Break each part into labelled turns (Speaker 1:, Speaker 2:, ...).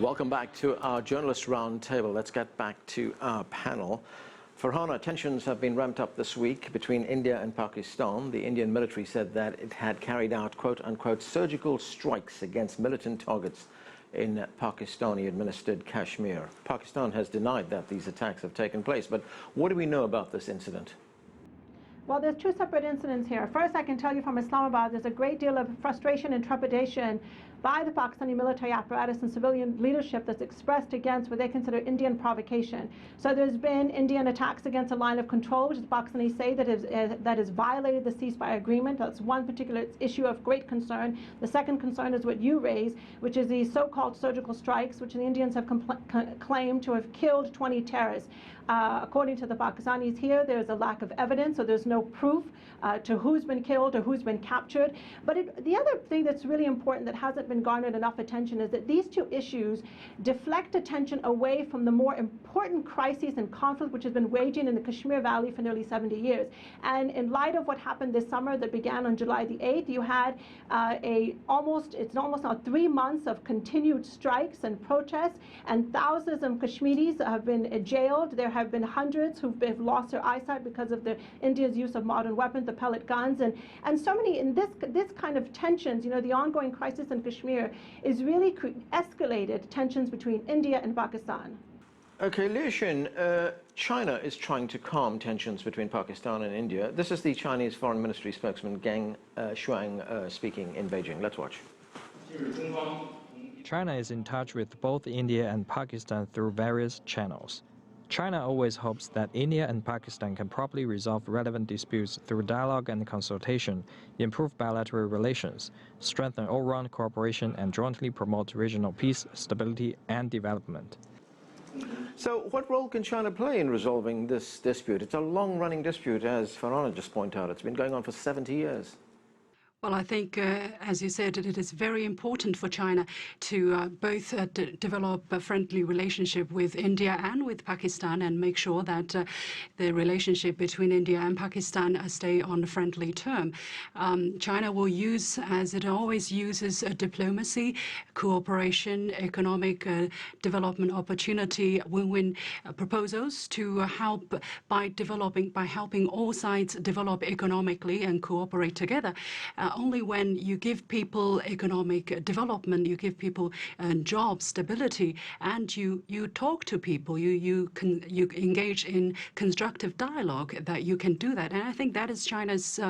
Speaker 1: Welcome back to our journalist roundtable. Let's get back to our panel. Farhana, tensions have been ramped up this week between India and Pakistan. The Indian military said that it had carried out quote-unquote surgical strikes against militant targets in Pakistani-administered Kashmir. Pakistan has denied that these attacks have taken place. But what do we know about this incident?
Speaker 2: Well, there's two separate incidents here. First, I can tell you from Islamabad, there's a great deal of frustration and trepidation by the Pakistani military apparatus and civilian leadership that's expressed against what they consider Indian provocation. So there's been Indian attacks against a line of control, which the Pakistanis say that has violated the ceasefire agreement. That's one particular issue of great concern. The second concern is what you raise, which is the so-called surgical strikes, which the Indians have claimed to have killed 20 terrorists. According to the Pakistanis here, there's a lack of evidence, so there's no proof to who's been killed or who's been captured. But the other thing that's really important that hasn't been garnered enough attention is that these two issues deflect attention away from the more important crises and conflict which has been waging in the Kashmir Valley for nearly 70 years. And in light of what happened this summer that began on July the 8th, you had it's almost now 3 months of continued strikes and protests, and thousands of Kashmiris have been jailed. There have been hundreds who've lost their eyesight because of India's use of modern weapons, the pellet guns, and so many. In this kind of tensions, you know, the ongoing crisis in Kashmir is really escalated tensions between India and Pakistan.
Speaker 1: Okay, Liu Xin, China is trying to calm tensions between Pakistan and India. This is the Chinese Foreign Ministry spokesman Geng Shuang speaking in Beijing. Let's watch.
Speaker 3: China is in touch with both India and Pakistan through various channels. China always hopes that India and Pakistan can properly resolve relevant disputes through dialogue and consultation, improve bilateral relations, strengthen all-round cooperation, and jointly promote regional peace, stability, and development.
Speaker 1: So what role can China play in resolving this dispute? It's a long-running dispute, as Farhana just pointed out. It's been going on for 70 years.
Speaker 4: Well, I think, as you said, it is very important for China to both develop a friendly relationship with India and with Pakistan and make sure that the relationship between India and Pakistan stay on a friendly term. China will use, as it always uses, diplomacy, cooperation, economic development opportunity, win-win proposals to help by helping all sides develop economically and cooperate together. Only when you give people economic development, you give people job stability, and you talk to people, you engage in constructive dialogue, that you can do that. And I think that is China's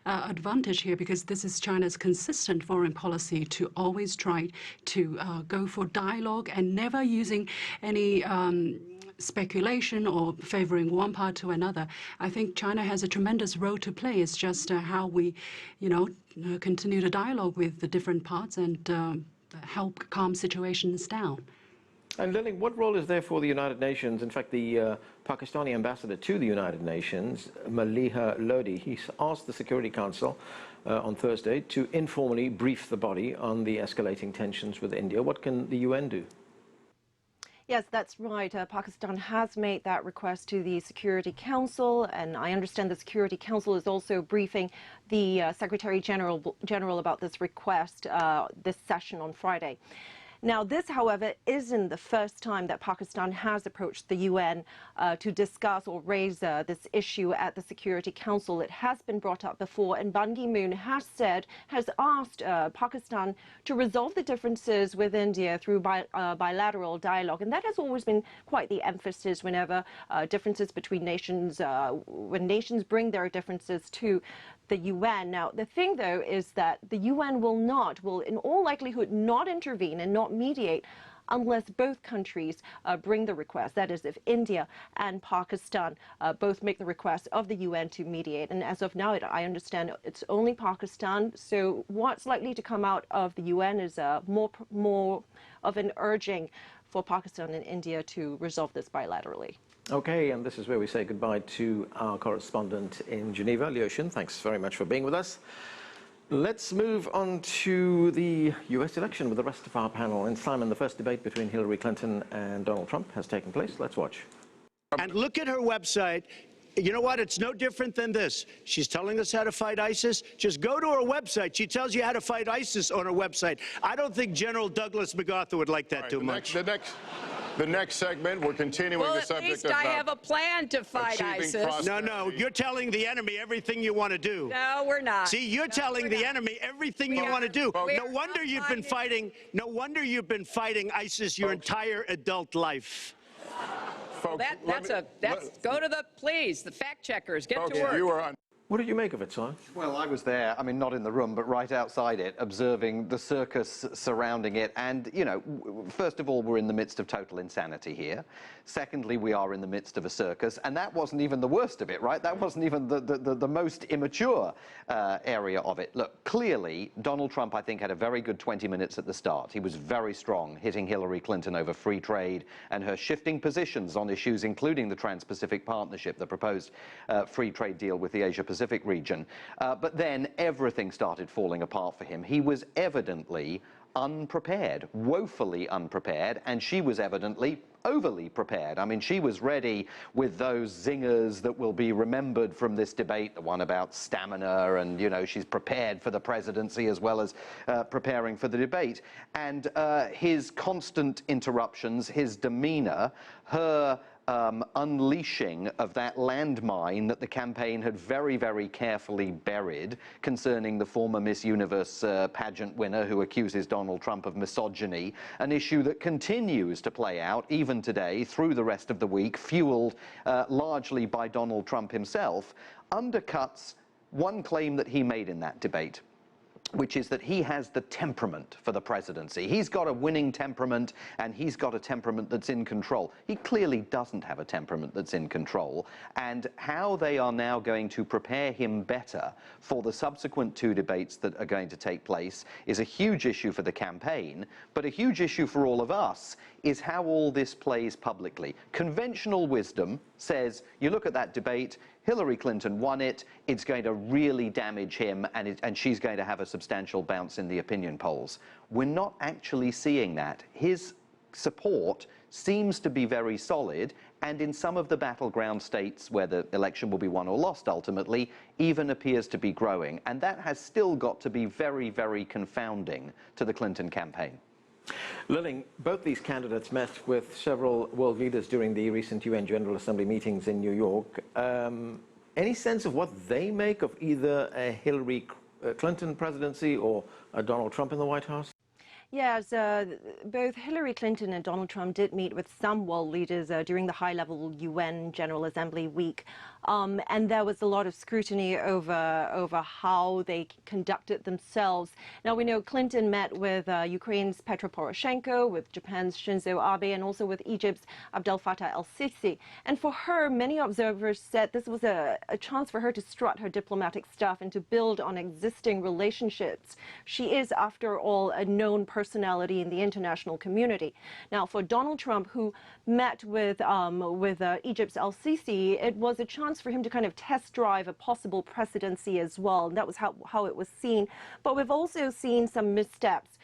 Speaker 4: advantage here, because this is China's consistent foreign policy to always try to go for dialogue and never using any speculation or favoring one part to another. I think China has a tremendous role to play. It's just how we, continue to dialogue with the different parts and help calm situations down.
Speaker 1: And Liling, what role is there for the United Nations? In fact, the Pakistani ambassador to the United Nations, Maliha Lodi, he's asked the Security Council on Thursday to informally brief the body on the escalating tensions with India. What can the UN do?
Speaker 5: Yes, that's right. Pakistan has made that request to the Security Council, and I understand the Security Council is also briefing the Secretary General about this request this session on Friday. Now, this, however, isn't the first time that Pakistan has approached the UN to discuss or raise this issue at the Security Council. It has been brought up before, and Ban Ki-moon has asked Pakistan to resolve the differences with India through bilateral dialogue, and that has always been quite the emphasis whenever differences between nations, when nations bring their differences to the UN. Now, the thing, though, is that the UN will in all likelihood not intervene and not mediate unless both countries bring the request. That is, if India and Pakistan both make the request of the UN to mediate. And as of now, I understand it's only Pakistan. So what's likely to come out of the UN is more of an urging for Pakistan and India to resolve this bilaterally.
Speaker 1: Okay, and this is where we say goodbye to our correspondent in Geneva, Liu Xin. Thanks very much for being with us. Let's move on to the US election with the rest of our panel. And Simon, the first debate between Hillary Clinton and Donald Trump has taken place. Let's watch.
Speaker 6: And look at her website. You know what? It's no different than this. She's telling us how to fight ISIS. Just go to her website. She tells you how to fight ISIS on her website. I don't think General Douglas MacArthur would like that too much.
Speaker 7: The next segment, we're continuing the subject of
Speaker 8: I have a plan to fight ISIS.
Speaker 6: No, you're telling the enemy everything you want to do.
Speaker 8: No, we're not.
Speaker 6: See, you're telling the enemy everything you want to do. No wonder you've been fighting. No wonder you've been fighting ISIS your entire adult life.
Speaker 7: Folks,
Speaker 8: go to the fact checkers, get
Speaker 7: folks,
Speaker 8: to work.
Speaker 7: you are on.
Speaker 1: What did you make of it, Si?
Speaker 9: Well, I was there, I mean, not in the room, but right outside it, observing the circus surrounding it. And, you know, first of all, we're in the midst of total insanity here. Secondly, we are in the midst of a circus. And that wasn't even the worst of it, right? That wasn't even the most immature area of it. Look, clearly, Donald Trump, I think, had a very good 20 minutes at the start. He was very strong, hitting Hillary Clinton over free trade and her shifting positions on issues, including the Trans-Pacific Partnership, the proposed free trade deal with the Asia-Pacific region. But then everything started falling apart for him. He was evidently unprepared, woefully unprepared, and she was evidently overly prepared. I mean, she was ready with those zingers that will be remembered from this debate, the one about stamina, and, you know, she's prepared for the presidency as well as preparing for the debate. And his constant interruptions, his demeanor, her unleashing of that landmine that the campaign had very, very carefully buried concerning the former Miss Universe pageant winner who accuses Donald Trump of misogyny, an issue that continues to play out even today through the rest of the week, fueled largely by Donald Trump himself, undercuts one claim that he made in that debate, which is that he has the temperament for the presidency. He's got a winning temperament, and he's got a temperament that's in control. He clearly doesn't have a temperament that's in control, and how they are now going to prepare him better for the subsequent two debates that are going to take place is a huge issue for the campaign, but a huge issue for all of us is how all this plays publicly. Conventional wisdom says, you look at that debate, Hillary Clinton won it, it's going to really damage him, and she's going to have a substantial bounce in the opinion polls. We're not actually seeing that. His support seems to be very solid, and in some of the battleground states where the election will be won or lost ultimately, even appears to be growing. And that has still got to be very, very confounding to the Clinton campaign.
Speaker 1: Liling, both these candidates met with several world leaders during the recent UN General Assembly meetings in New York. Any sense of what they make of either a Hillary Clinton presidency or a Donald Trump in the White House?
Speaker 5: Yes, both Hillary Clinton and Donald Trump did meet with some world leaders during the high-level UN General Assembly week. And there was a lot of scrutiny over how they conducted themselves. Now, we know Clinton met with Ukraine's Petro Poroshenko, with Japan's Shinzo Abe, and also with Egypt's Abdel Fattah el-Sisi. And for her, many observers said this was a chance for her to strut her diplomatic stuff and to build on existing relationships. She is, after all, a known personality in the international community. Now, for Donald Trump, who met with Egypt's el-Sisi, it was a chance for him to kind of test drive a possible presidency as well. And that was how it was seen. But we've also seen some missteps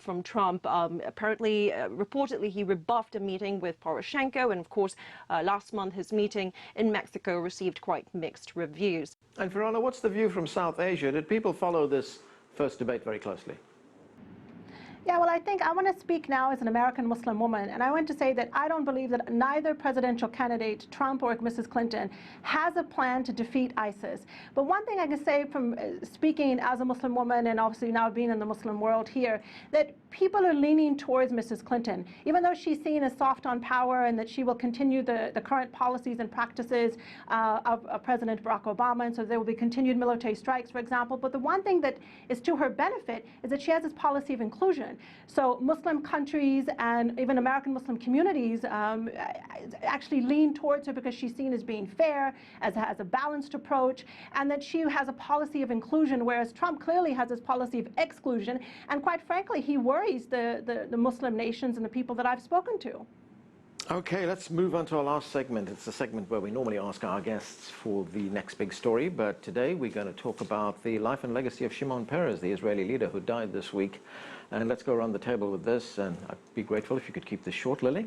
Speaker 5: from Trump. Apparently, reportedly, he rebuffed a meeting with Poroshenko. And of course, last month, his meeting in Mexico received quite mixed reviews.
Speaker 1: And Farhana, what's the view from South Asia? Did people follow this first debate very closely?
Speaker 2: Yeah, well, I think I want to speak now as an American Muslim woman, and I want to say that I don't believe that neither presidential candidate, Trump or Mrs. Clinton, has a plan to defeat ISIS. But one thing I can say from speaking as a Muslim woman and obviously now being in the Muslim world here, that people are leaning towards Mrs. Clinton, even though she's seen as soft on power and that she will continue the current policies and practices of President Barack Obama, and so there will be continued military strikes, for example. But the one thing that is to her benefit is that she has this policy of inclusion. So Muslim countries and even American Muslim communities actually lean towards her because she's seen as being fair, has a balanced approach, and that she has a policy of inclusion, whereas Trump clearly has this policy of exclusion. And quite frankly, he worries the Muslim nations and the people that I've spoken to.
Speaker 1: Okay, let's move on to our last segment. It's a segment where we normally ask our guests for the next big story, but today we're going to talk about the life and legacy of Shimon Peres, the Israeli leader who died this week. And let's go around the table with this, and I'd be grateful if you could keep this short, Lily.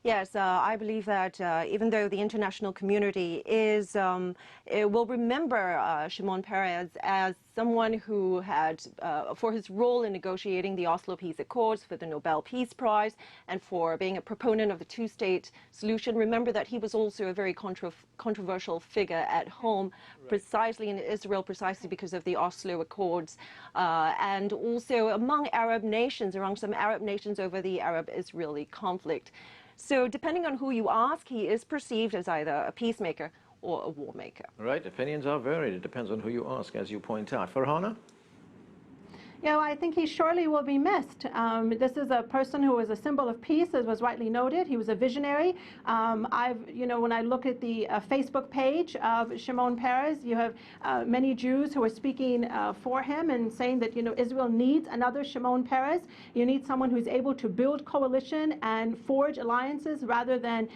Speaker 5: Yes, I believe that even though the international community will remember Shimon Peres as someone who had, for his role in negotiating the Oslo Peace Accords, for the Nobel Peace Prize, and for being a proponent of the two-state solution, remember that he was also a very controversial figure at home, precisely in Israel, precisely because of the Oslo Accords, and also among Arab nations, among some Arab nations over the Arab-Israeli conflict. So depending on who you ask, he is perceived as either a peacemaker or a war maker.
Speaker 1: Right, opinions are varied. It depends on who you ask, as you point out. Farhana?
Speaker 2: You know, I think he surely will be missed. This is a person who was a symbol of peace, as was rightly noted. He was a visionary. When I look at the Facebook page of Shimon Peres, you have many Jews who are speaking for him and saying that, Israel needs another Shimon Peres. You need someone who's able to build coalition and forge alliances rather than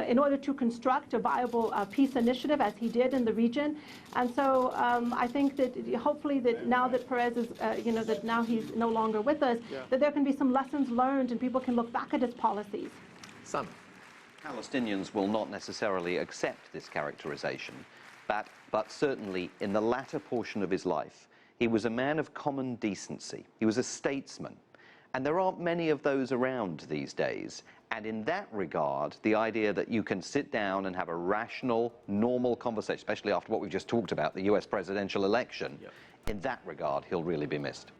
Speaker 2: in order to construct a viable peace initiative, as he did in the region. And so I think that hopefully that now that Peres is, that now he's no longer with us, that there can be some lessons learned and people can look back at his policies.
Speaker 1: Some
Speaker 9: Palestinians will not necessarily accept this characterization, but certainly in the latter portion of his life, he was a man of common decency. He was a statesman. And there aren't many of those around these days. And in that regard, the idea that you can sit down and have a rational, normal conversation, especially after what we've just talked about, the US presidential election, in that regard, he'll really be missed.